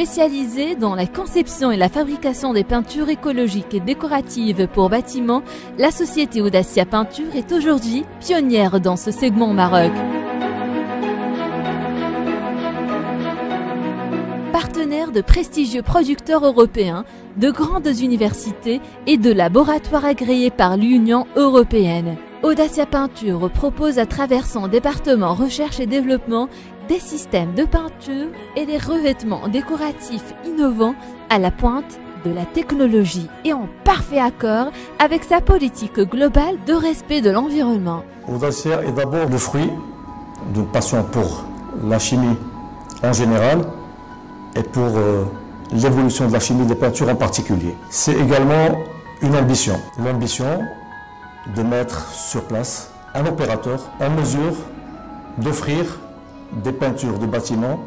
Spécialisée dans la conception et la fabrication des peintures écologiques et décoratives pour bâtiments, la société Audacia Peinture est aujourd'hui pionnière dans ce segment au Maroc. Partenaire de prestigieux producteurs européens, de grandes universités et de laboratoires agréés par l'Union européenne. Audacia Peinture propose à travers son département recherche et développement des systèmes de peinture et des revêtements décoratifs innovants à la pointe de la technologie et en parfait accord avec sa politique globale de respect de l'environnement. Audacia est d'abord le fruit d'une passion pour la chimie en général et pour l'évolution de la chimie des peintures en particulier. C'est également une ambition, l'ambition de mettre sur place un opérateur en mesure d'offrir des peintures de bâtiments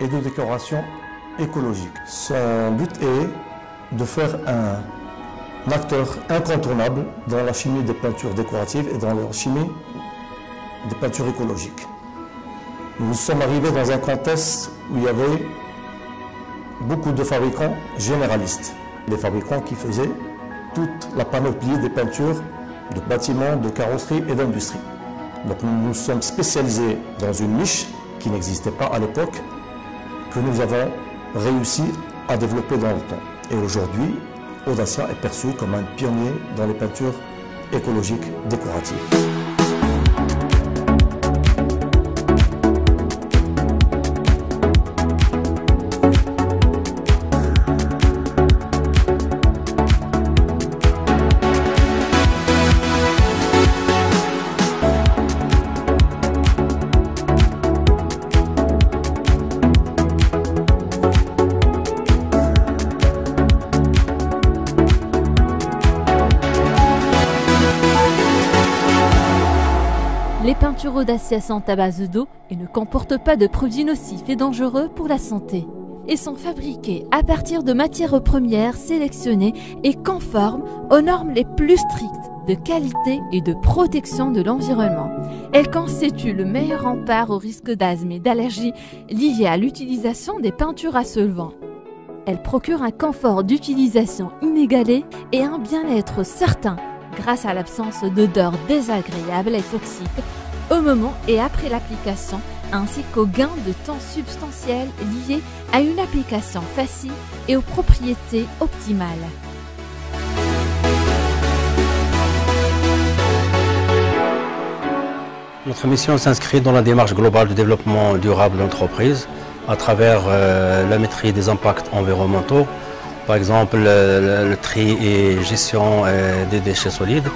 et de décoration écologique. Son but est de faire un acteur incontournable dans la chimie des peintures décoratives et dans la chimie des peintures écologiques. Nous sommes arrivés dans un contexte où il y avait beaucoup de fabricants généralistes, des fabricants qui faisaient toute la panoplie des peintures de bâtiments, de carrosserie et d'industrie. Donc nous nous sommes spécialisés dans une niche qui n'existait pas à l'époque, que nous avons réussi à développer dans le temps. Et aujourd'hui, Audacia est perçu comme un pionnier dans les peintures écologiques décoratives. Les peintures Audacia sont à base d'eau et ne comportent pas de produits nocifs et dangereux pour la santé. Et sont fabriquées à partir de matières premières sélectionnées et conformes aux normes les plus strictes de qualité et de protection de l'environnement. Elles constituent le meilleur rempart au risque d'asthme et d'allergies liés à l'utilisation des peintures à solvant. Elles procurent un confort d'utilisation inégalé et un bien-être certain grâce à l'absence d'odeurs désagréables et toxiques au moment et après l'application, ainsi qu'au gain de temps substantiel lié à une application facile et aux propriétés optimales. Notre mission s'inscrit dans la démarche globale de développement durable de l'entreprise à travers la maîtrise des impacts environnementaux, par exemple le tri et gestion des déchets solides,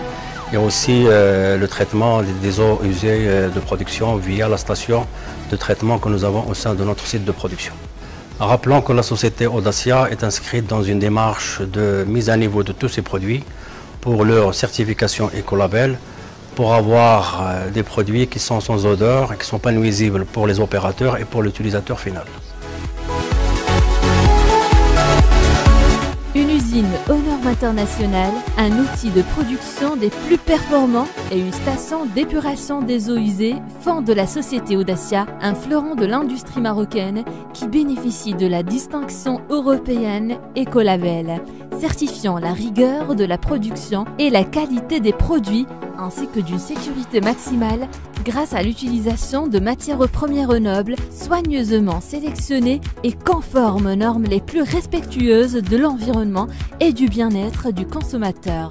et aussi le traitement des eaux usées de production via la station de traitement que nous avons au sein de notre site de production. Rappelons que la société Audacia est inscrite dans une démarche de mise à niveau de tous ses produits pour leur certification écolabel, pour avoir des produits qui sont sans odeur et qui ne sont pas nuisibles pour les opérateurs et pour l'utilisateur final. Une usine aux normes internationales, un outil de production des plus performants et une station d'épuration des eaux usées font de la société Audacia un fleuron de l'industrie marocaine qui bénéficie de la distinction européenne Ecolabel, certifiant la rigueur de la production et la qualité des produits ainsi que d'une sécurité maximale grâce à l'utilisation de matières premières nobles, soigneusement sélectionnées et conformes aux normes les plus respectueuses de l'environnement et du bien-être du consommateur.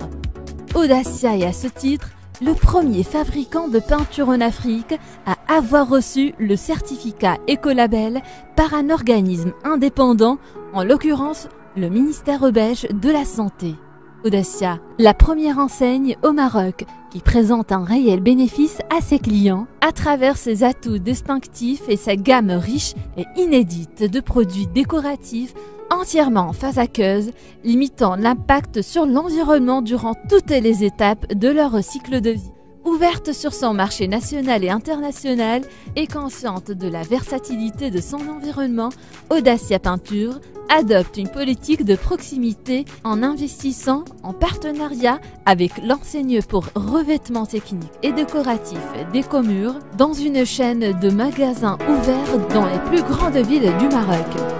Audacia est à ce titre le premier fabricant de peinture en Afrique à avoir reçu le certificat Ecolabel par un organisme indépendant, en l'occurrence le ministère belge de la Santé. Audacia, la première enseigne au Maroc qui présente un réel bénéfice à ses clients à travers ses atouts distinctifs et sa gamme riche et inédite de produits décoratifs entièrement en phase aqueuse, limitant l'impact sur l'environnement durant toutes les étapes de leur cycle de vie. Ouverte sur son marché national et international et consciente de la versatilité de son environnement, Audacia Peinture adopte une politique de proximité en investissant en partenariat avec l'enseigne pour revêtements techniques et décoratifs d'Ecomur dans une chaîne de magasins ouverts dans les plus grandes villes du Maroc.